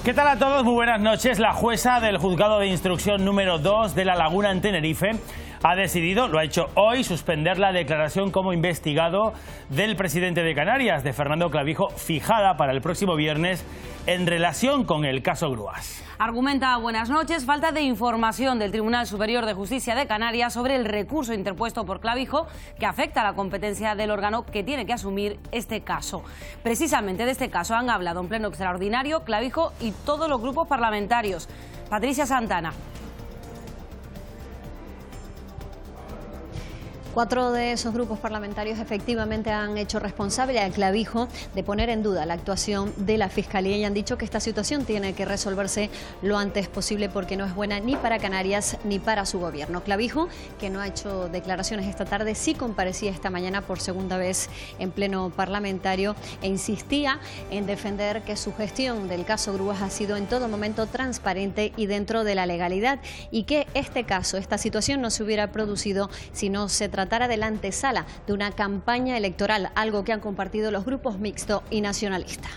¿Qué tal a todos? Muy buenas noches. La jueza del Juzgado de Instrucción número 2 de La Laguna en Tenerife ha decidido, lo ha hecho hoy, suspender la declaración como investigado del presidente de Canarias, de Fernando Clavijo, fijada para el próximo viernes en relación con el caso Grúas. Argumenta, buenas noches, falta de información del Tribunal Superior de Justicia de Canarias sobre el recurso interpuesto por Clavijo que afecta a la competencia del órgano que tiene que asumir este caso. Precisamente de este caso han hablado en pleno extraordinario Clavijo y todos los grupos parlamentarios. Patricia Santana. 4 de esos grupos parlamentarios efectivamente han hecho responsable a Clavijo de poner en duda la actuación de la Fiscalía y han dicho que esta situación tiene que resolverse lo antes posible porque no es buena ni para Canarias ni para su gobierno. Clavijo, que no ha hecho declaraciones esta tarde, sí comparecía esta mañana por segunda vez en pleno parlamentario e insistía en defender que su gestión del caso Grúas ha sido en todo momento transparente y dentro de la legalidad y que este caso, esta situación no se hubiera producido si no se tratara de la antesala de una campaña electoral, algo que han compartido los grupos mixto y nacionalista.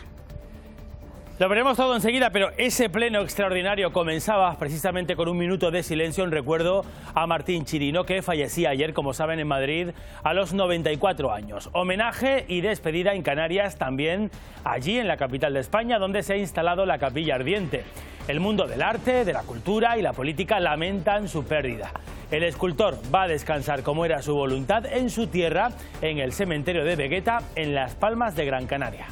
Lo veremos todo enseguida, pero ese pleno extraordinario comenzaba precisamente con un minuto de silencio en recuerdo a Martín Chirino, que fallecía ayer, como saben, en Madrid a los 94 años. Homenaje y despedida en Canarias, también allí en la capital de España, donde se ha instalado la Capilla Ardiente. El mundo del arte, de la cultura y la política lamentan su pérdida. El escultor va a descansar, como era su voluntad, en su tierra, en el cementerio de Vegueta, en Las Palmas de Gran Canaria.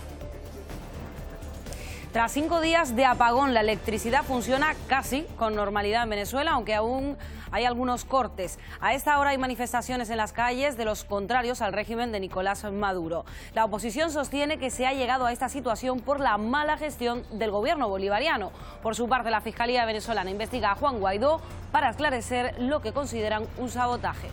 Tras 5 días de apagón, la electricidad funciona casi con normalidad en Venezuela, aunque aún hay algunos cortes. A esta hora hay manifestaciones en las calles de los contrarios al régimen de Nicolás Maduro. La oposición sostiene que se ha llegado a esta situación por la mala gestión del gobierno bolivariano. Por su parte, la Fiscalía venezolana investiga a Juan Guaidó para esclarecer lo que consideran un sabotaje.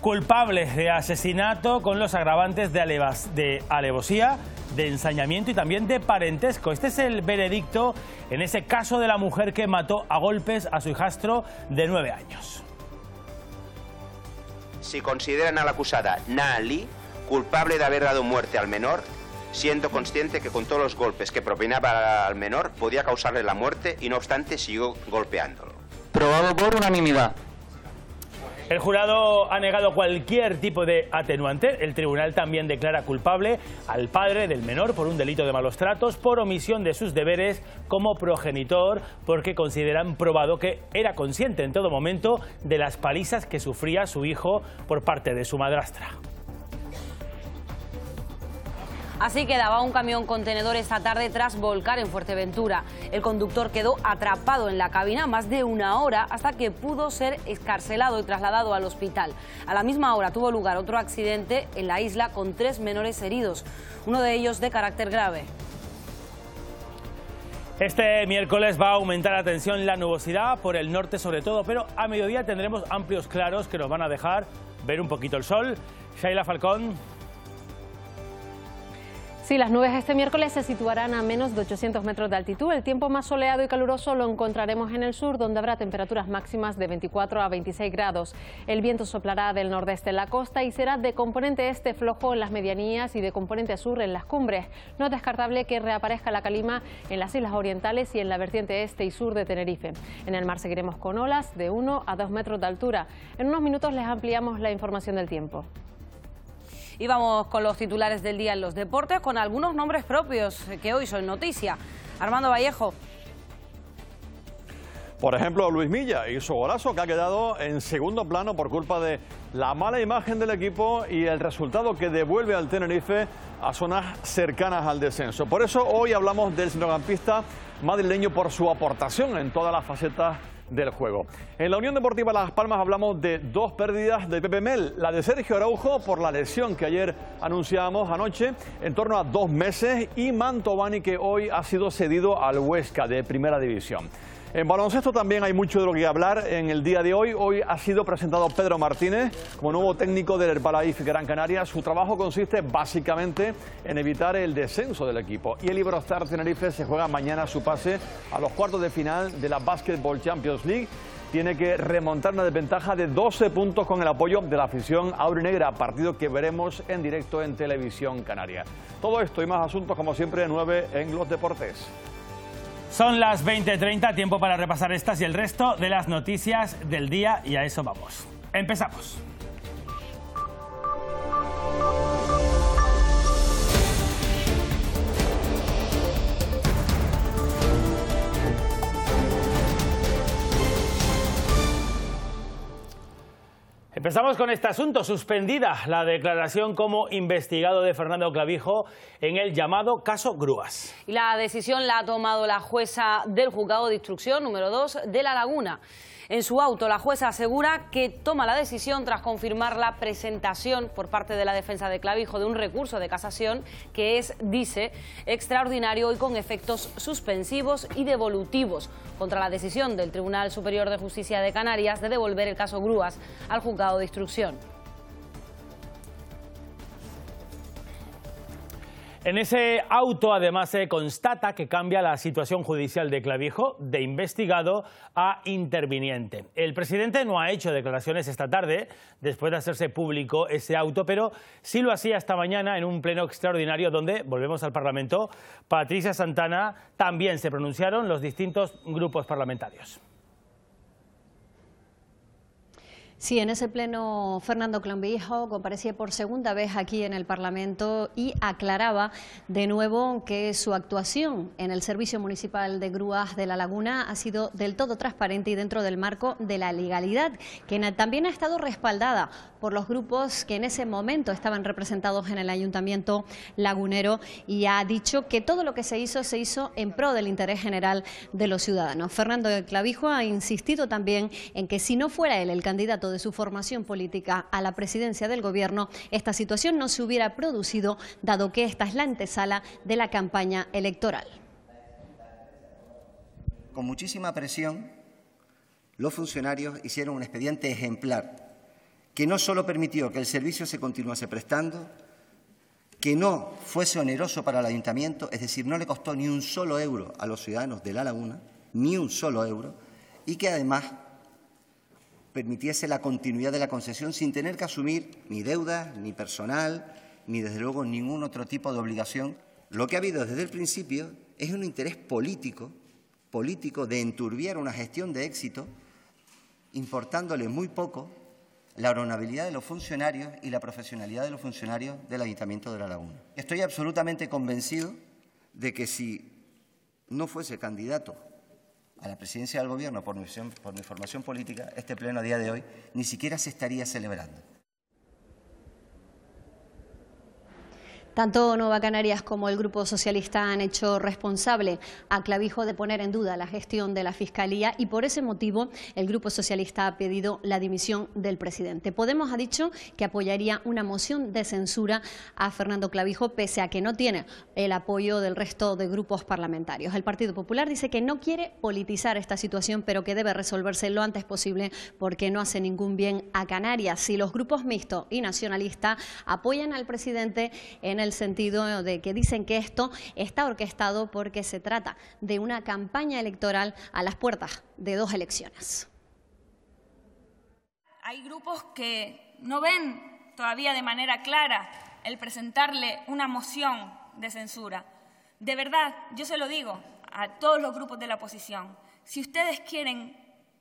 Culpables de asesinato con los agravantes de alevosía, de ensañamiento y también de parentesco. Este es el veredicto en ese caso de la mujer que mató a golpes a su hijastro de 9 años. Si consideran a la acusada Naali culpable de haber dado muerte al menor, siendo consciente que con todos los golpes que propinaba al menor podía causarle la muerte y no obstante siguió golpeándolo. Probado por unanimidad. El jurado ha negado cualquier tipo de atenuante. El tribunal también declara culpable al padre del menor por un delito de malos tratos, por omisión de sus deberes como progenitor, porque consideran probado que era consciente en todo momento de las palizas que sufría su hijo por parte de su madrastra. Así quedaba un camión contenedor esta tarde tras volcar en Fuerteventura. El conductor quedó atrapado en la cabina más de 1 hora hasta que pudo ser excarcelado y trasladado al hospital. A la misma hora tuvo lugar otro accidente en la isla con 3 menores heridos, uno de ellos de carácter grave. Este miércoles va a aumentar la tensión, la nubosidad por el norte sobre todo, pero a mediodía tendremos amplios claros que nos van a dejar ver un poquito el sol. Sheila Falcón. Sí, las nubes este miércoles se situarán a menos de 800 metros de altitud. El tiempo más soleado y caluroso lo encontraremos en el sur, donde habrá temperaturas máximas de 24 a 26 grados. El viento soplará del nordeste en la costa y será de componente este flojo en las medianías y de componente sur en las cumbres. No es descartable que reaparezca la calima en las islas orientales y en la vertiente este y sur de Tenerife. En el mar seguiremos con olas de 1 a 2 metros de altura. En unos minutos les ampliamos la información del tiempo. Y vamos con los titulares del día en los deportes, con algunos nombres propios que hoy son noticia. Armando Vallejo. Por ejemplo, Luis Milla hizo golazo que ha quedado en segundo plano por culpa de la mala imagen del equipo y el resultado que devuelve al Tenerife a zonas cercanas al descenso. Por eso hoy hablamos del centrocampista madrileño por su aportación en todas las facetas del juego. En la Unión Deportiva Las Palmas hablamos de 2 pérdidas de Pepe Mel. La de Sergio Araujo por la lesión que ayer anunciábamos anoche, en torno a 2 meses, y Mantovani, que hoy ha sido cedido al Huesca de Primera División. En baloncesto también hay mucho de lo que hablar en el día de hoy. Hoy ha sido presentado Pedro Martínez como nuevo técnico del Herbalife Gran Canaria. Su trabajo consiste básicamente en evitar el descenso del equipo. Y el Iberostar Tenerife se juega mañana su pase a los cuartos de final de la Basketball Champions League. tiene que remontar una desventaja de 12 puntos con el apoyo de la afición aurinegra, partido que veremos en directo en Televisión Canaria. Todo esto y más asuntos, como siempre, 9 en los deportes. Son las 20:30, tiempo para repasar estas y el resto de las noticias del día, y a eso vamos. Empezamos. Empezamos con este asunto. Suspendida la declaración como investigado de Fernando Clavijo en el llamado caso Grúas. Y la decisión la ha tomado la jueza del Juzgado de Instrucción número 2 de La Laguna. En su auto, la jueza asegura que toma la decisión tras confirmar la presentación por parte de la defensa de Clavijo de un recurso de casación que es, dice, extraordinario y con efectos suspensivos y devolutivos contra la decisión del Tribunal Superior de Justicia de Canarias de devolver el caso Grúas al Juzgado de Instrucción. En ese auto, además, se constata que cambia la situación judicial de Clavijo de investigado a interviniente. El presidente no ha hecho declaraciones esta tarde, después de hacerse público ese auto, pero sí lo hacía esta mañana en un pleno extraordinario donde, volvemos al Parlamento, Patricia Santana, también se pronunciaron los distintos grupos parlamentarios. Sí, en ese pleno Fernando Clavijo comparecía por segunda vez aquí en el Parlamento y aclaraba de nuevo que su actuación en el Servicio Municipal de Grúas de La Laguna ha sido del todo transparente y dentro del marco de la legalidad, que también ha estado respaldada por los grupos que en ese momento estaban representados en el Ayuntamiento lagunero, y ha dicho que todo lo que se hizo en pro del interés general de los ciudadanos. Fernando Clavijo ha insistido también en que si no fuera él el candidato de su formación política a la presidencia del Gobierno, esta situación no se hubiera producido, dado que esta es la antesala de la campaña electoral. Con muchísima presión, los funcionarios hicieron un expediente ejemplar que no solo permitió que el servicio se continuase prestando, que no fuese oneroso para el Ayuntamiento, es decir, no le costó ni un solo euro a los ciudadanos de La Laguna, ni un solo euro, y que además permitiese la continuidad de la concesión sin tener que asumir ni deudas, ni personal, ni desde luego ningún otro tipo de obligación. Lo que ha habido desde el principio es un interés político de enturbiar una gestión de éxito, importándole muy poco la honorabilidad de los funcionarios y la profesionalidad de los funcionarios del Ayuntamiento de La Laguna. Estoy absolutamente convencido de que si no fuese candidato a la presidencia del Gobierno por mi formación política, este pleno a día de hoy ni siquiera se estaría celebrando. Tanto Nueva Canarias como el Grupo Socialista han hecho responsable a Clavijo de poner en duda la gestión de la Fiscalía, y por ese motivo el Grupo Socialista ha pedido la dimisión del presidente. Podemos ha dicho que apoyaría una moción de censura a Fernando Clavijo, pese a que no tiene el apoyo del resto de grupos parlamentarios. El Partido Popular dice que no quiere politizar esta situación, pero que debe resolverse lo antes posible porque no hace ningún bien a Canarias. Si los grupos mixtos y nacionalistas apoyan al presidente en el sentido de que dicen que esto está orquestado porque se trata de una campaña electoral a las puertas de 2 elecciones. Hay grupos que no ven todavía de manera clara el presentarle una moción de censura. De verdad, yo se lo digo a todos los grupos de la oposición, si ustedes quieren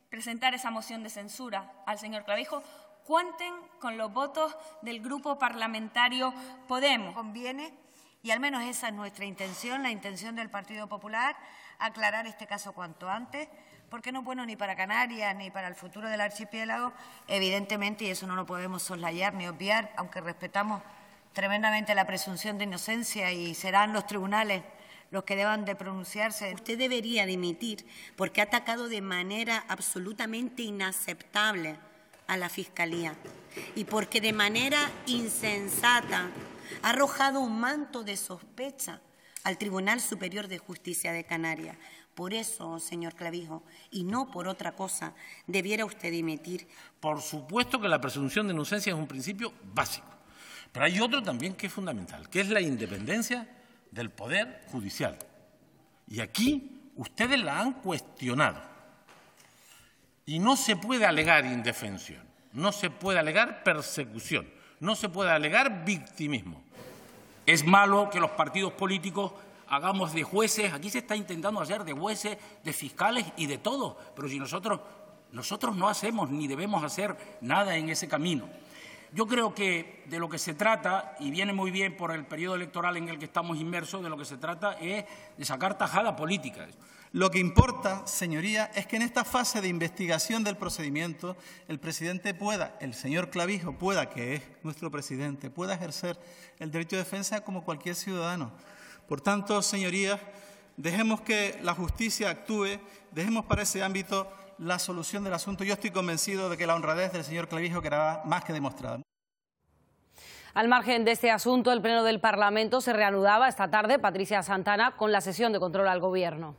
presentar esa moción de censura al señor Clavijo, cuenten con los votos del Grupo Parlamentario Podemos. Conviene, y al menos esa es nuestra intención, la intención del Partido Popular, aclarar este caso cuanto antes, porque no es bueno ni para Canarias ni para el futuro del archipiélago, evidentemente, y eso no lo podemos soslayar ni obviar, aunque respetamos tremendamente la presunción de inocencia y serán los tribunales los que deban de pronunciarse. Usted debería dimitir porque ha atacado de manera absolutamente inaceptable a la Fiscalía y porque de manera insensata ha arrojado un manto de sospecha al Tribunal Superior de Justicia de Canarias. Por eso, señor Clavijo, y no por otra cosa, debiera usted dimitir. Por supuesto que la presunción de inocencia es un principio básico, pero hay otro también que es fundamental, que es la independencia del Poder Judicial. Y aquí ustedes la han cuestionado. Y no se puede alegar indefensión, no se puede alegar persecución, no se puede alegar victimismo. Es malo que los partidos políticos hagamos de jueces, aquí se está intentando hacer de jueces, de fiscales y de todo, pero si nosotros no hacemos ni debemos hacer nada en ese camino. Yo creo que de lo que se trata, y viene muy bien por el periodo electoral en el que estamos inmersos, de lo que se trata es de sacar tajada política. Lo que importa, señoría, es que en esta fase de investigación del procedimiento el presidente pueda, el señor Clavijo pueda, que es nuestro presidente, pueda ejercer el derecho de defensa como cualquier ciudadano. Por tanto, señorías, dejemos que la justicia actúe, dejemos para ese ámbito la solución del asunto. Yo estoy convencido de que la honradez del señor Clavijo quedará más que demostrada. Al margen de este asunto, el Pleno del Parlamento se reanudaba esta tarde, Patricia Santana, con la sesión de control al Gobierno.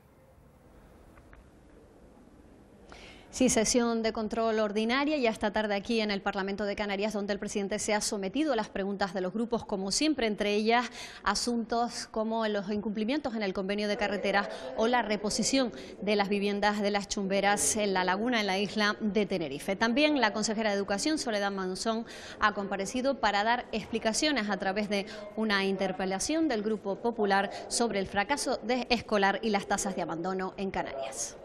Sí, sesión de control ordinaria ya esta tarde aquí en el Parlamento de Canarias, donde el presidente se ha sometido a las preguntas de los grupos, como siempre, entre ellas asuntos como los incumplimientos en el convenio de carreteras o la reposición de las viviendas de las chumberas en la laguna, en la isla de Tenerife. También la consejera de Educación, Soledad Monzón, ha comparecido para dar explicaciones a través de una interpelación del Grupo Popular sobre el fracaso escolar y las tasas de abandono en Canarias.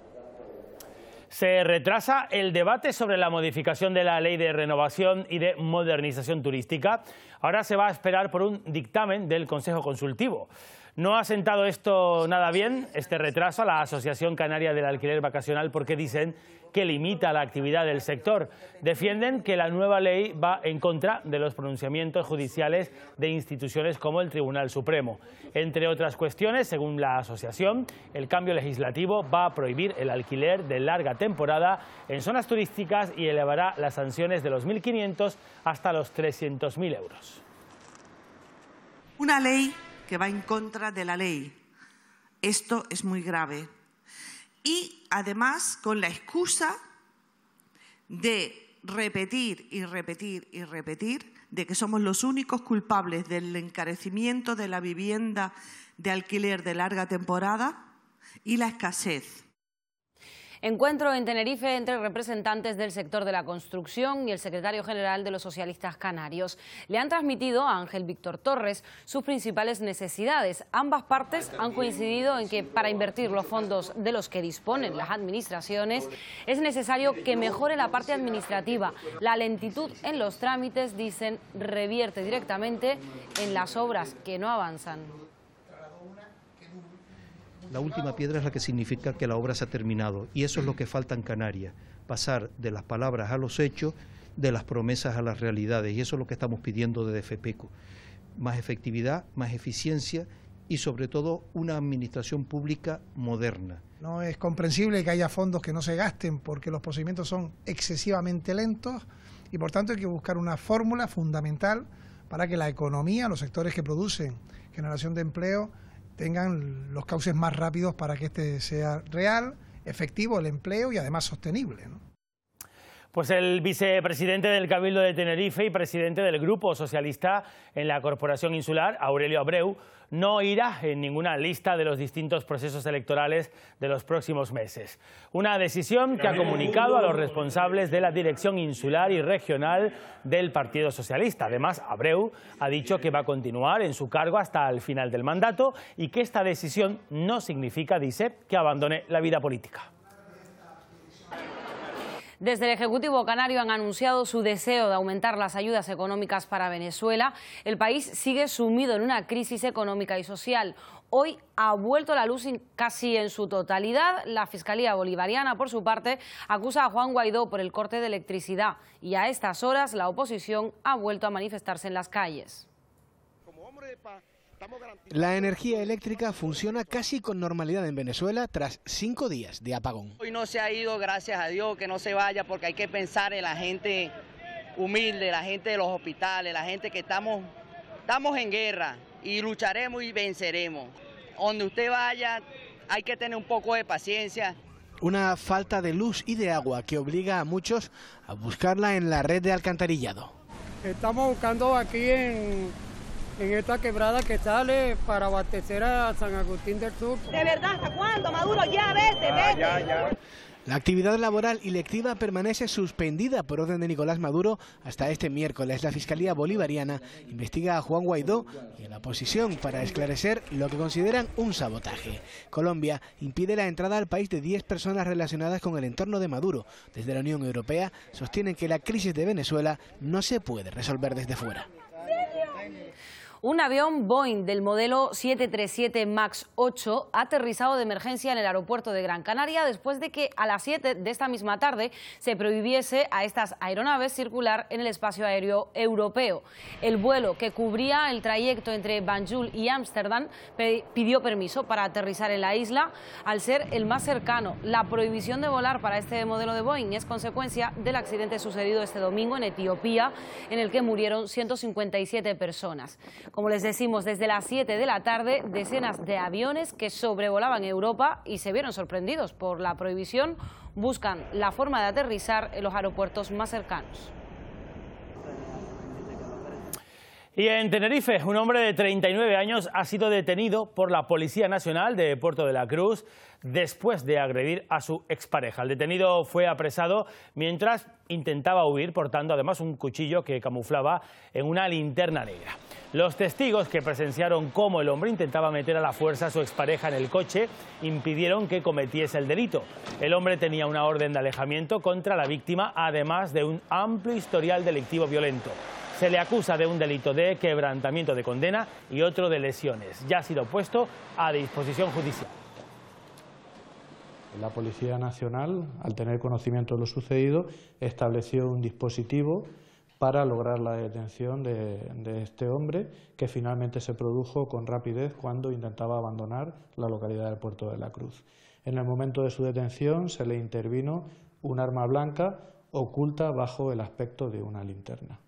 Se retrasa el debate sobre la modificación de la Ley de Renovación y de Modernización Turística. Ahora se va a esperar por un dictamen del Consejo Consultivo. No ha sentado esto nada bien, este retraso, a la Asociación Canaria del Alquiler Vacacional, porque dicen que limita la actividad del sector. Defienden que la nueva ley va en contra de los pronunciamientos judiciales de instituciones como el Tribunal Supremo. Entre otras cuestiones, según la asociación, el cambio legislativo va a prohibir el alquiler de larga temporada en zonas turísticas y elevará las sanciones de los 1.500 hasta los 300.000 euros. Una ley que va en contra de la ley. Esto es muy grave. Y además con la excusa de repetir y repetir y repetir de que somos los únicos culpables del encarecimiento de la vivienda de alquiler de larga temporada y la escasez. Encuentro en Tenerife entre representantes del sector de la construcción y el secretario general de los socialistas canarios. Le han transmitido a Ángel Víctor Torres sus principales necesidades. Ambas partes han coincidido en que para invertir los fondos de los que disponen las administraciones es necesario que mejore la parte administrativa. La lentitud en los trámites, dicen, revierte directamente en las obras que no avanzan. La última piedra es la que significa que la obra se ha terminado, y eso es lo que falta en Canarias, pasar de las palabras a los hechos, de las promesas a las realidades, y eso es lo que estamos pidiendo desde FEPECO. Más efectividad, más eficiencia y sobre todo una administración pública moderna. No es comprensible que haya fondos que no se gasten porque los procedimientos son excesivamente lentos y por tanto hay que buscar una fórmula fundamental para que la economía, los sectores que producen generación de empleo, tengan los cauces más rápidos para que este sea real, efectivo el empleo y además sostenible, ¿no? Pues el vicepresidente del Cabildo de Tenerife y presidente del Grupo Socialista en la Corporación Insular, Aurelio Abreu, no irá en ninguna lista de los distintos procesos electorales de los próximos meses. Una decisión que ha comunicado a los responsables de la dirección insular y regional del Partido Socialista. Además, Abreu ha dicho que va a continuar en su cargo hasta el final del mandato y que esta decisión no significa, dice, que abandone la vida política. Desde el Ejecutivo canario han anunciado su deseo de aumentar las ayudas económicas para Venezuela. El país sigue sumido en una crisis económica y social. Hoy ha vuelto la luz casi en su totalidad. La Fiscalía Bolivariana, por su parte, acusa a Juan Guaidó por el corte de electricidad. Y a estas horas la oposición ha vuelto a manifestarse en las calles. La energía eléctrica funciona casi con normalidad en Venezuela tras 5 días de apagón. Hoy no se ha ido, gracias a Dios, que no se vaya, porque hay que pensar en la gente humilde, la gente de los hospitales, la gente que estamos en guerra y lucharemos y venceremos. Donde usted vaya hay que tener un poco de paciencia. Una falta de luz y de agua que obliga a muchos a buscarla en la red de alcantarillado. Estamos buscando aquí en esta quebrada que sale para abastecer a San Agustín del Sur. ¿De verdad hasta cuándo, Maduro? Ya vete, vete. Ya. La actividad laboral y lectiva permanece suspendida por orden de Nicolás Maduro hasta este miércoles. La Fiscalía Bolivariana investiga a Juan Guaidó y a la oposición para esclarecer lo que consideran un sabotaje. Colombia impide la entrada al país de 10 personas relacionadas con el entorno de Maduro. Desde la Unión Europea sostienen que la crisis de Venezuela no se puede resolver desde fuera. Un avión Boeing del modelo 737 MAX 8 ha aterrizado de emergencia en el aeropuerto de Gran Canaria después de que a las 7 de esta misma tarde se prohibiese a estas aeronaves circular en el espacio aéreo europeo. El vuelo que cubría el trayecto entre Banjul y Ámsterdam pidió permiso para aterrizar en la isla al ser el más cercano. La prohibición de volar para este modelo de Boeing es consecuencia del accidente sucedido este domingo en Etiopía, en el que murieron 157 personas. Como les decimos, desde las 7 de la tarde, decenas de aviones que sobrevolaban Europa y se vieron sorprendidos por la prohibición buscan la forma de aterrizar en los aeropuertos más cercanos. Y en Tenerife, un hombre de 39 años ha sido detenido por la Policía Nacional de Puerto de la Cruz después de agredir a su expareja. El detenido fue apresado mientras intentaba huir, portando además un cuchillo que camuflaba en una linterna negra. Los testigos que presenciaron cómo el hombre intentaba meter a la fuerza a su expareja en el coche impidieron que cometiese el delito. El hombre tenía una orden de alejamiento contra la víctima, además de un amplio historial delictivo violento. Se le acusa de un delito de quebrantamiento de condena y otro de lesiones. Ya ha sido puesto a disposición judicial. La Policía Nacional, al tener conocimiento de lo sucedido, estableció un dispositivo para lograr la detención de este hombre, que finalmente se produjo con rapidez cuando intentaba abandonar la localidad del Puerto de la Cruz. En el momento de su detención se le intervino un arma blanca oculta bajo el aspecto de una linterna.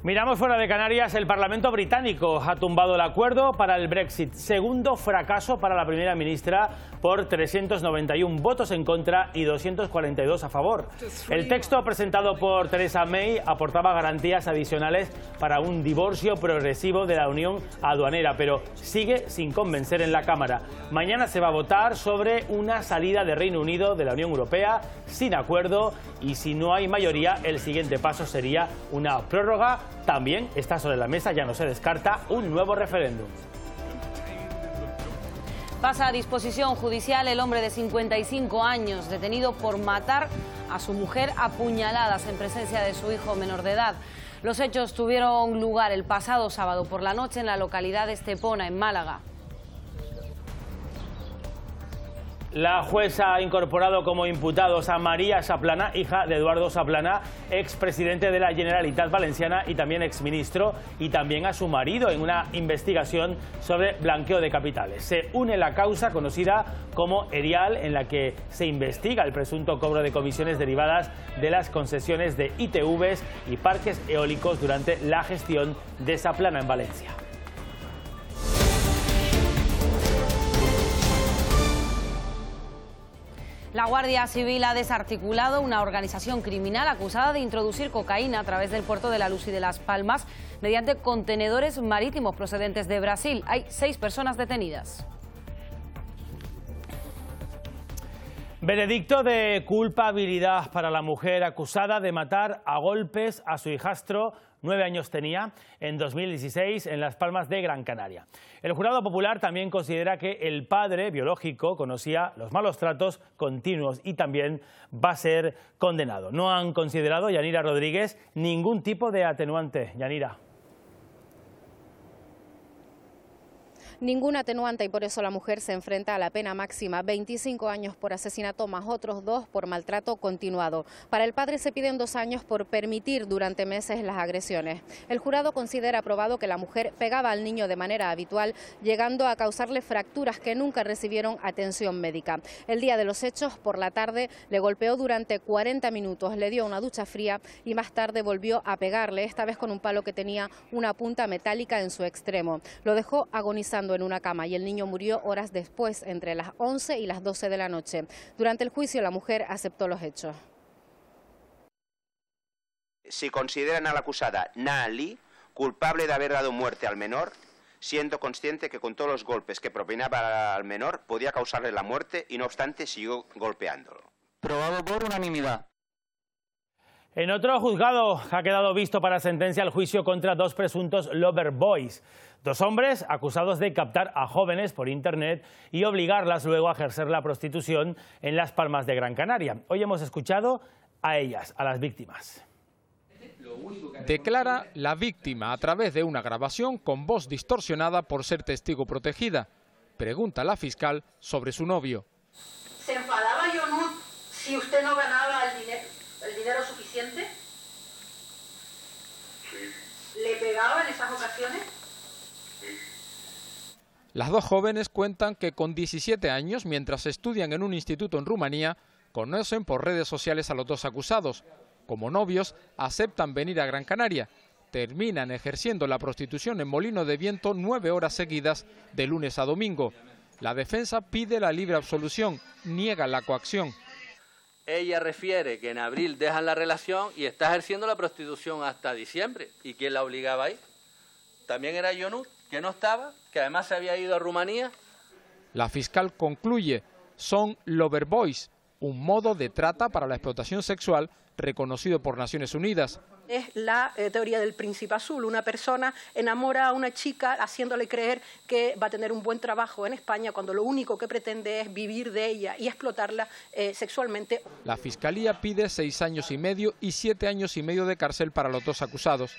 Miramos fuera de Canarias. El Parlamento británico ha tumbado el acuerdo para el Brexit. Segundo fracaso para la primera ministra por 391 votos en contra y 242 a favor. El texto presentado por Theresa May aportaba garantías adicionales para un divorcio progresivo de la unión aduanera, pero sigue sin convencer en la Cámara. Mañana se va a votar sobre una salida de Reino Unido de la Unión Europea sin acuerdo, y si no hay mayoría, el siguiente paso sería una prórroga. También está sobre la mesa, ya no se descarta, un nuevo referéndum. Pasa a disposición judicial el hombre de 55 años, detenido por matar a su mujer a puñaladas en presencia de su hijo menor de edad. Los hechos tuvieron lugar el pasado sábado por la noche en la localidad de Estepona, en Málaga. La jueza ha incorporado como imputados a María Saplana, hija de Eduardo Saplana, expresidente de la Generalitat Valenciana y también exministro, y también a su marido en una investigación sobre blanqueo de capitales. Se une la causa conocida como Erial, en la que se investiga el presunto cobro de comisiones derivadas de las concesiones de ITVs y parques eólicos durante la gestión de Saplana en Valencia. La Guardia Civil ha desarticulado una organización criminal acusada de introducir cocaína a través del puerto de La Luz y de Las Palmas mediante contenedores marítimos procedentes de Brasil. Hay 6 personas detenidas. Veredicto de culpabilidad para la mujer acusada de matar a golpes a su hijastro, 9 años tenía, en 2016 en Las Palmas de Gran Canaria. El jurado popular también considera que el padre biológico conocía los malos tratos continuos y también va a ser condenado. No han considerado, Yanira Rodríguez, ningún tipo de atenuante. Yanira. Ningún atenuante, y por eso la mujer se enfrenta a la pena máxima, 25 años por asesinato más otros 2 por maltrato continuado. Para el padre se piden 2 años por permitir durante meses las agresiones. El jurado considera aprobado que la mujer pegaba al niño de manera habitual, llegando a causarle fracturas que nunca recibieron atención médica. El día de los hechos, por la tarde, le golpeó durante 40 minutos, le dio una ducha fría y más tarde volvió a pegarle, esta vez con un palo que tenía una punta metálica en su extremo. Lo dejó agonizando en una cama y el niño murió horas después, entre las 11 y las 12 de la noche. Durante el juicio, la mujer aceptó los hechos. Si consideran a la acusada Nali culpable de haber dado muerte al menor, siendo consciente que con todos los golpes que propinaba al menor podía causarle la muerte y no obstante siguió golpeándolo. Probado por unanimidad. En otro juzgado ha quedado visto para sentencia el juicio contra dos presuntos lover boys. Dos hombres acusados de captar a jóvenes por internet y obligarlas luego a ejercer la prostitución en Las Palmas de Gran Canaria. Hoy hemos escuchado a ellas, a las víctimas. Declara la víctima a través de una grabación con voz distorsionada por ser testigo protegida. Pregunta a la fiscal sobre su novio. ¿Se enfadaba Yonut si usted no ganaba el dinero suficiente? Sí. ¿Le pegaba en esas ocasiones? Sí. Las dos jóvenes cuentan que con 17 años, mientras estudian en un instituto en Rumanía, conocen por redes sociales a los dos acusados. Como novios, aceptan venir a Gran Canaria. Terminan ejerciendo la prostitución en Molino de Viento 9 horas seguidas, de lunes a domingo. La defensa pide la libre absolución, niega la coacción. Ella refiere que en abril dejan la relación y está ejerciendo la prostitución hasta diciembre. ¿Y quién la obligaba ahí? También era Yonut, que no estaba, que además se había ido a Rumanía. La fiscal concluye, son lover boys, un modo de trata para la explotación sexual reconocido por Naciones Unidas. Es la teoría del príncipe azul. Una persona enamora a una chica haciéndole creer que va a tener un buen trabajo en España cuando lo único que pretende es vivir de ella y explotarla sexualmente. La Fiscalía pide 6 años y medio y 7 años y medio de cárcel para los dos acusados.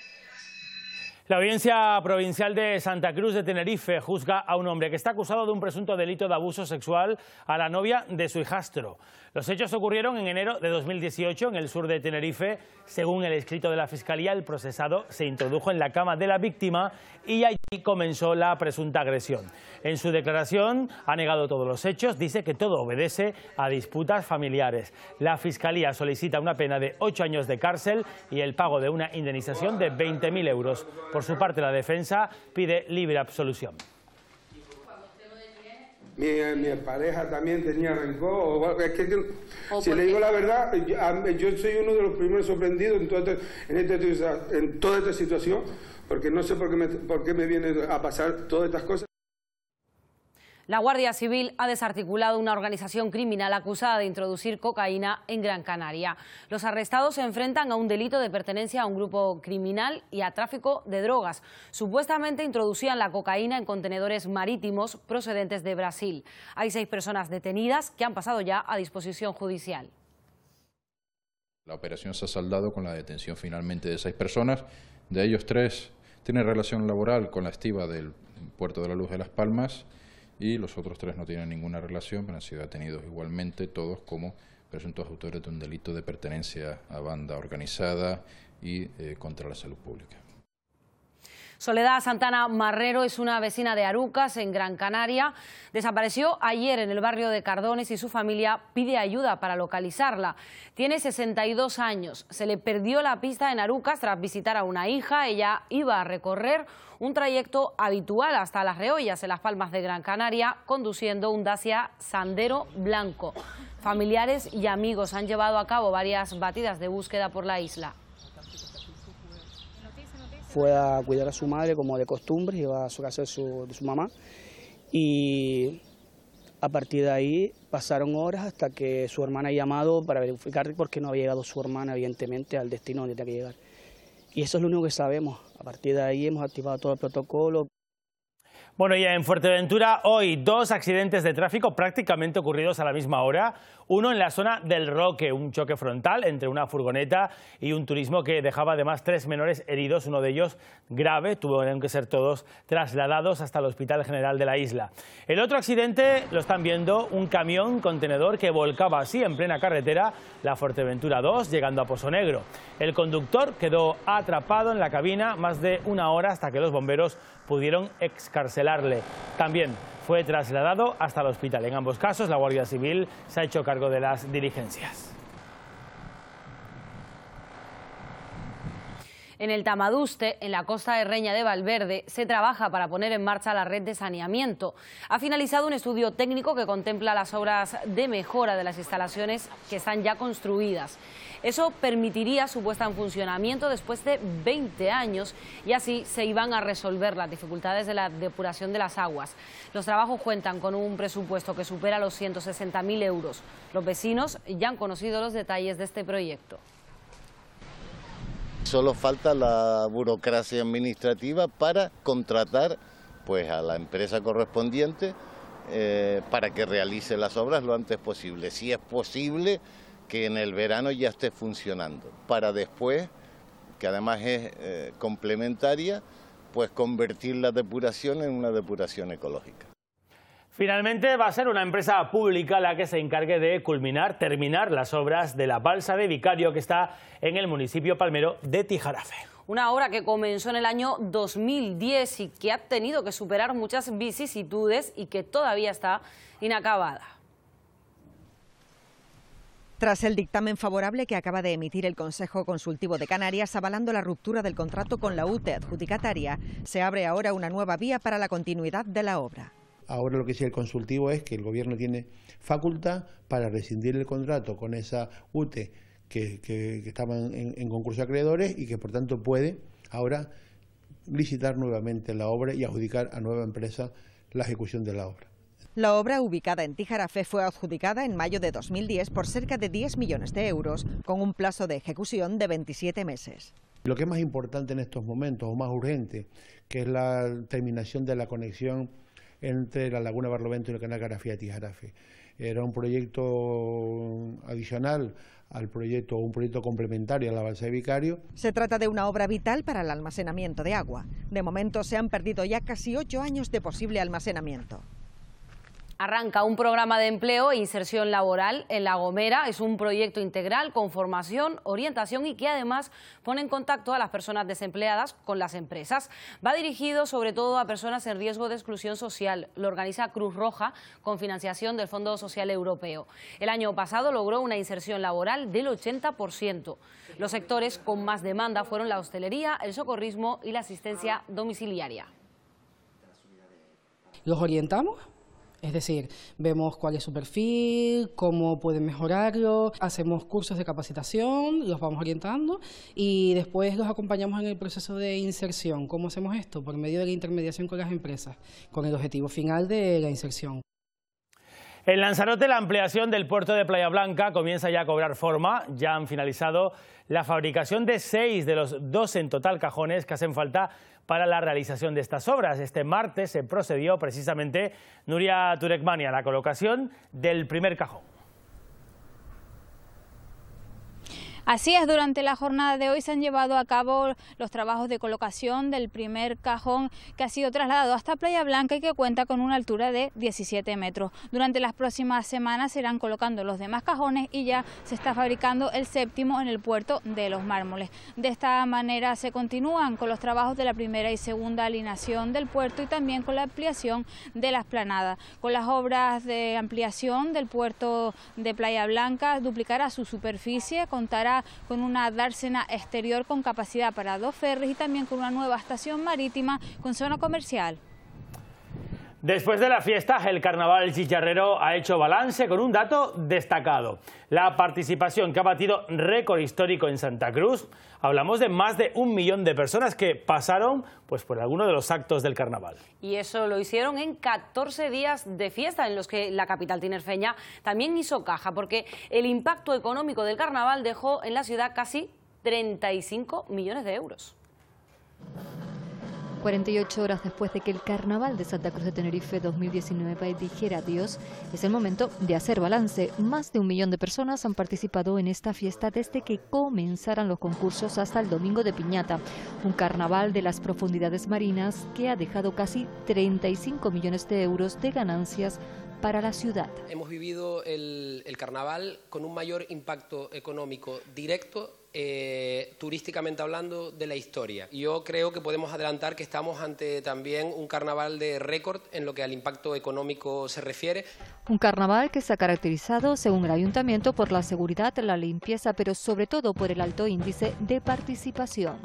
La Audiencia Provincial de Santa Cruz de Tenerife juzga a un hombre que está acusado de un presunto delito de abuso sexual a la novia de su hijastro. Los hechos ocurrieron en enero de 2018 en el sur de Tenerife. Según el escrito de la Fiscalía, el procesado se introdujo en la cama de la víctima y allí comenzó la presunta agresión. En su declaración ha negado todos los hechos, dice que todo obedece a disputas familiares. La Fiscalía solicita una pena de 8 años de cárcel y el pago de una indemnización de 20.000 euros. Por su parte, la defensa pide libre absolución. Mi pareja también tenía rencor. Es que si le digo la verdad, yo soy uno de los primeros sorprendidos en toda esta situación, porque no sé por qué me viene a pasar todas estas cosas. La Guardia Civil ha desarticulado una organización criminal acusada de introducir cocaína en Gran Canaria. Los arrestados se enfrentan a un delito de pertenencia a un grupo criminal y a tráfico de drogas. Supuestamente introducían la cocaína en contenedores marítimos procedentes de Brasil. Hay 6 personas detenidas que han pasado ya a disposición judicial. La operación se ha saldado con la detención finalmente de 6 personas. De ellos 3 tienen relación laboral con la estiva del Puerto de la Luz de Las Palmas, y los otros 3 no tienen ninguna relación, pero han sido detenidos igualmente, todos como presuntos autores de un delito de pertenencia a banda organizada y contra la salud pública. Soledad Santana Marrero es una vecina de Arucas, en Gran Canaria. Desapareció ayer en el barrio de Cardones y su familia pide ayuda para localizarla. Tiene 62 años. Se le perdió la pista en Arucas tras visitar a una hija. Ella iba a recorrer un trayecto habitual hasta Las Reollas, en Las Palmas de Gran Canaria, conduciendo un Dacia Sandero blanco. Familiares y amigos han llevado a cabo varias batidas de búsqueda por la isla. Fue a cuidar a su madre como de costumbre, iba a su casa de su mamá, y a partir de ahí pasaron horas hasta que su hermana ha llamado para verificar por qué no había llegado su hermana, evidentemente, al destino donde tenía que llegar. Y eso es lo único que sabemos. A partir de ahí hemos activado todo el protocolo. Bueno, ya en Fuerteventura hoy 2 accidentes de tráfico prácticamente ocurridos a la misma hora. Uno en la zona del Roque, un choque frontal entre una furgoneta y un turismo que dejaba además 3 menores heridos, uno de ellos grave. Tuvieron que ser todos trasladados hasta el Hospital General de la isla. El otro accidente lo están viendo, un camión contenedor que volcaba así en plena carretera la Fuerteventura 2, llegando a Pozo Negro. El conductor quedó atrapado en la cabina más de 1 hora hasta que los bomberos pudieron excarcelarle. También fue trasladado hasta el hospital. En ambos casos, la Guardia Civil se ha hecho cargo de las diligencias. En el Tamaduste, en la costa de Reña de Valverde, se trabaja para poner en marcha la red de saneamiento. Ha finalizado un estudio técnico que contempla las obras de mejora de las instalaciones que están ya construidas. Eso permitiría su puesta en funcionamiento después de 20 años y así se iban a resolver las dificultades de la depuración de las aguas. Los trabajos cuentan con un presupuesto que supera los 160.000 euros. Los vecinos ya han conocido los detalles de este proyecto. Solo falta la burocracia administrativa para contratar pues, a la empresa correspondiente para que realice las obras lo antes posible. Si es posible que en el verano ya esté funcionando, para después, que además es complementaria, pues convertir la depuración en una depuración ecológica. Finalmente va a ser una empresa pública la que se encargue de terminar las obras de la balsa de Vicario que está en el municipio palmero de Tijarafe. Una obra que comenzó en el año 2010 y que ha tenido que superar muchas vicisitudes y que todavía está inacabada. Tras el dictamen favorable que acaba de emitir el Consejo Consultivo de Canarias avalando la ruptura del contrato con la UTE adjudicataria, se abre ahora una nueva vía para la continuidad de la obra. Ahora lo que dice el consultivo es que el Gobierno tiene facultad para rescindir el contrato con esa UTE que estaban en concurso de acreedores y que por tanto puede ahora licitar nuevamente la obra y adjudicar a nueva empresa la ejecución de la obra. La obra, ubicada en Tijarafe, fue adjudicada en mayo de 2010 por cerca de 10 millones de euros, con un plazo de ejecución de 27 meses. Lo que es más importante en estos momentos, o más urgente, que es la terminación de la conexión entre la Laguna Barlovento y el Canal Garafía-Tijarafe. Era un proyecto adicional al proyecto, un proyecto complementario a la balsa de Vicario. Se trata de una obra vital para el almacenamiento de agua. De momento se han perdido ya casi 8 años de posible almacenamiento. Arranca un programa de empleo e inserción laboral en La Gomera. Es un proyecto integral con formación, orientación y que además pone en contacto a las personas desempleadas con las empresas. Va dirigido sobre todo a personas en riesgo de exclusión social. Lo organiza Cruz Roja con financiación del Fondo Social Europeo. El año pasado logró una inserción laboral del 80%. Los sectores con más demanda fueron la hostelería, el socorrismo y la asistencia domiciliaria. Los orientamos. Es decir, vemos cuál es su perfil, cómo pueden mejorarlo, hacemos cursos de capacitación, los vamos orientando y después los acompañamos en el proceso de inserción. ¿Cómo hacemos esto? Por medio de la intermediación con las empresas, con el objetivo final de la inserción. En Lanzarote, la ampliación del puerto de Playa Blanca comienza ya a cobrar forma. Ya han finalizado la fabricación de 6 de los 2 en total cajones que hacen falta para la realización de estas obras. Este martes se procedió precisamente, Nuria Turekmani, a la colocación del primer cajón. Así es, durante la jornada de hoy se han llevado a cabo los trabajos de colocación del primer cajón que ha sido trasladado hasta Playa Blanca y que cuenta con una altura de 17 metros. Durante las próximas semanas se irán colocando los demás cajones y ya se está fabricando el 7º en el puerto de Los Mármoles. De esta manera se continúan con los trabajos de la primera y segunda alineación del puerto y también con la ampliación de la explanada. Con las obras de ampliación del puerto de Playa Blanca duplicará su superficie, contará con una dársena exterior con capacidad para 2 ferries y también con una nueva estación marítima con zona comercial. Después de la fiesta, el carnaval chicharrero ha hecho balance con un dato destacado. La participación que ha batido récord histórico en Santa Cruz. Hablamos de más de 1 millón de personas que pasaron por alguno de los actos del carnaval. Y eso lo hicieron en 14 días de fiesta, en los que la capital tinerfeña también hizo caja, porque el impacto económico del carnaval dejó en la ciudad casi 35 millones de euros. 48 horas después de que el Carnaval de Santa Cruz de Tenerife 2019 dijera adiós, es el momento de hacer balance. Más de 1 millón de personas han participado en esta fiesta desde que comenzaran los concursos hasta el domingo de Piñata. Un carnaval de las profundidades marinas que ha dejado casi 35 millones de euros de ganancias para la ciudad. Hemos vivido el carnaval con un mayor impacto económico directo, turísticamente hablando, de la historia. Yo creo que podemos adelantar que estamos ante también un carnaval de récord en lo que al impacto económico se refiere. Un carnaval que se ha caracterizado, según el ayuntamiento, por la seguridad, la limpieza, pero sobre todo por el alto índice de participación.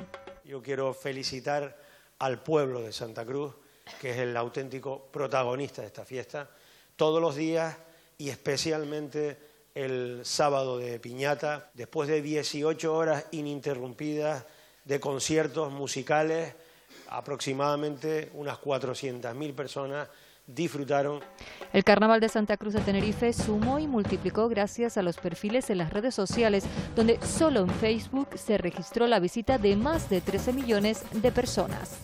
Yo quiero felicitar al pueblo de Santa Cruz, que es el auténtico protagonista de esta fiesta, todos los días y especialmente el sábado de Piñata, después de 18 horas ininterrumpidas de conciertos musicales, aproximadamente unas 400.000 personas disfrutaron. El Carnaval de Santa Cruz de Tenerife sumó y multiplicó gracias a los perfiles en las redes sociales, donde solo en Facebook se registró la visita de más de 13 millones de personas.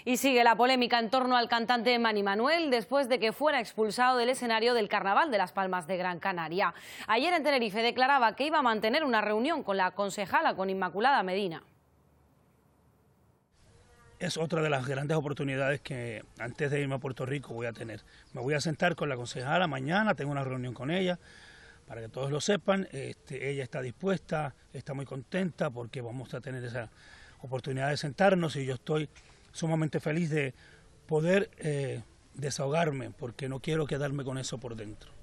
Y sigue la polémica en torno al cantante Manny Manuel después de que fuera expulsado del escenario del Carnaval de Las Palmas de Gran Canaria. Ayer en Tenerife declaraba que iba a mantener una reunión con la concejala, con Inmaculada Medina. Es otra de las grandes oportunidades que antes de irme a Puerto Rico voy a tener. Me voy a sentar con la concejala mañana, tengo una reunión con ella, para que todos lo sepan. Ella está dispuesta, está muy contenta porque vamos a tener esa oportunidad de sentarnos y yo estoy sumamente feliz de poder desahogarme, porque no quiero quedarme con eso por dentro.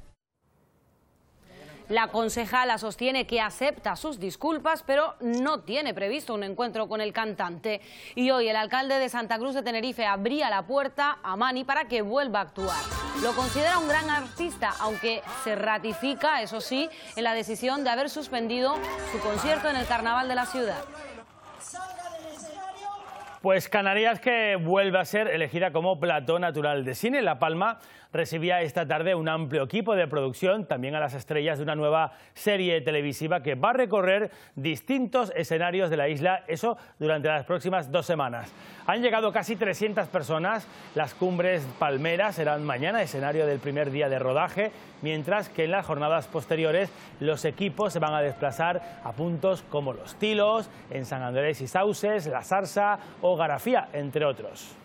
La concejala sostiene que acepta sus disculpas, pero no tiene previsto un encuentro con el cantante. Y hoy el alcalde de Santa Cruz de Tenerife abría la puerta a Manny para que vuelva a actuar. Lo considera un gran artista, aunque se ratifica, eso sí, en la decisión de haber suspendido su concierto en el Carnaval de la ciudad. Pues Canarias, que vuelve a ser elegida como plató natural de cine. La Palma recibía esta tarde un amplio equipo de producción, también a las estrellas de una nueva serie televisiva que va a recorrer distintos escenarios de la isla, eso durante las próximas 2 semanas. Han llegado casi 300 personas, las Cumbres Palmeras serán mañana escenario del primer día de rodaje, mientras que en las jornadas posteriores los equipos se van a desplazar a puntos como Los Tilos, en San Andrés y Sauces, La Zarza o Garafía, entre otros.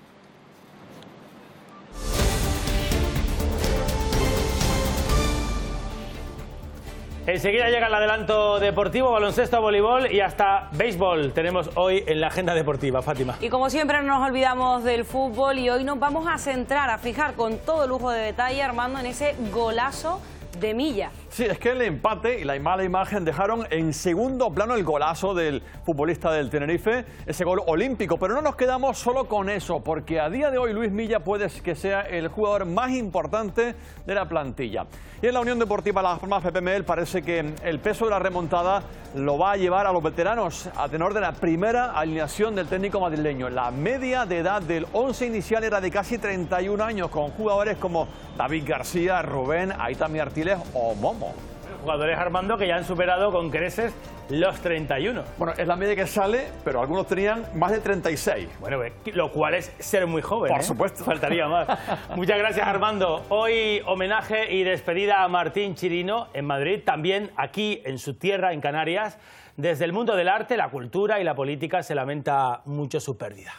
Enseguida llega el adelanto deportivo, baloncesto, voleibol y hasta béisbol tenemos hoy en la agenda deportiva. Fátima. Y como siempre no nos olvidamos del fútbol y hoy nos vamos a centrar, a fijar con todo lujo de detalle, Armando, en ese golazo de Milla. Sí, es que el empate y la mala imagen dejaron en segundo plano el golazo del futbolista del Tenerife, ese gol olímpico. Pero no nos quedamos solo con eso, porque a día de hoy Luis Milla puede que sea el jugador más importante de la plantilla. Y en la Unión Deportiva Las Palmas, Pepe Mel, parece que el peso de la remontada lo va a llevar a los veteranos, a tenor de la primera alineación del técnico madrileño. La media de edad del 11 inicial era de casi 31 años, con jugadores como David García, Rubén, Aitami Artiles o Momo. Jugadores, Armando, que ya han superado con creces los 31. Bueno, es la media que sale, pero algunos tenían más de 36. Bueno, lo cual es ser muy joven. Por supuesto. Faltaría más. Muchas gracias, Armando. Hoy homenaje y despedida a Martín Chirino en Madrid, también aquí en su tierra, en Canarias. Desde el mundo del arte, la cultura y la política se lamenta mucho su pérdida.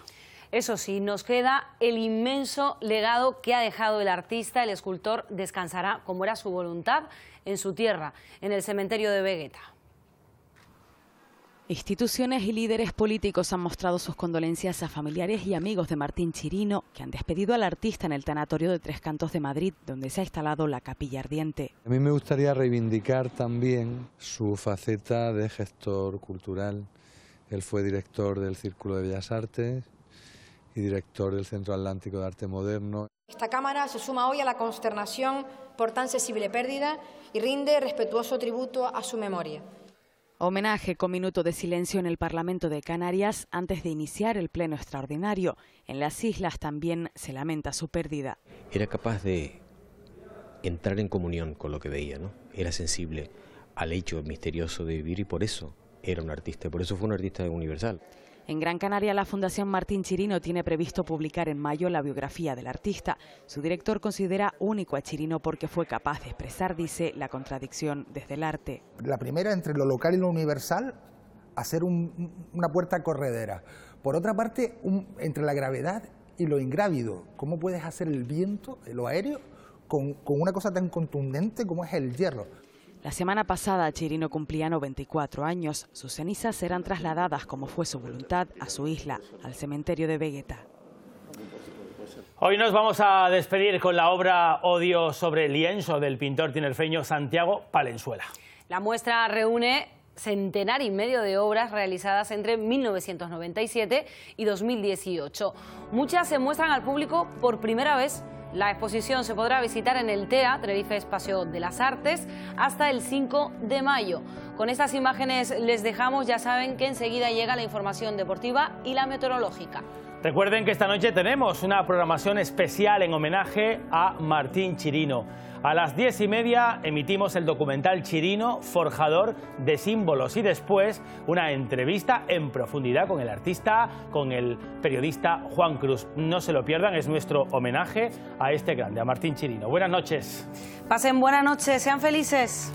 Eso sí, nos queda el inmenso legado que ha dejado el artista. El escultor descansará, como era su voluntad, en su tierra, en el cementerio de Vegueta. Instituciones y líderes políticos han mostrado sus condolencias a familiares y amigos de Martín Chirino, que han despedido al artista en el tanatorio de Tres Cantos de Madrid, donde se ha instalado la capilla ardiente. A mí me gustaría reivindicar también su faceta de gestor cultural. Él fue director del Círculo de Bellas Artes y director del Centro Atlántico de Arte Moderno. Esta Cámara se suma hoy a la consternación por tan sensible pérdida y rinde respetuoso tributo a su memoria. Homenaje con minuto de silencio en el Parlamento de Canarias antes de iniciar el pleno extraordinario. En las islas también se lamenta su pérdida. Era capaz de entrar en comunión con lo que veía, ¿no? Era sensible al hecho misterioso de vivir y por eso era un artista, por eso fue un artista universal. En Gran Canaria, la Fundación Martín Chirino tiene previsto publicar en mayo la biografía del artista. Su director considera único a Chirino porque fue capaz de expresar, dice, la contradicción desde el arte. La primera, entre lo local y lo universal, hacer una puerta corredera. Por otra parte, entre la gravedad y lo ingrávido. ¿Cómo puedes hacer el viento, lo aéreo, con una cosa tan contundente como es el hierro? La semana pasada Chirino cumplía 94 años. Sus cenizas serán trasladadas, como fue su voluntad, a su isla, al cementerio de Vegueta. Hoy nos vamos a despedir con la obra Odio sobre lienzo del pintor tinerfeño Santiago Palenzuela. La muestra reúne centenar y medio de obras realizadas entre 1997 y 2018. Muchas se muestran al público por primera vez. La exposición se podrá visitar en el TEA, Tenerife Espacio de las Artes, hasta el 5 de mayo. Con estas imágenes les dejamos, ya saben que enseguida llega la información deportiva y la meteorológica. Recuerden que esta noche tenemos una programación especial en homenaje a Martín Chirino. A las 10:30 emitimos el documental Chirino, forjador de símbolos, y después una entrevista en profundidad con el artista, con el periodista Juan Cruz. No se lo pierdan, es nuestro homenaje a este grande, a Martín Chirino. Buenas noches. Pasen buenas noches, sean felices.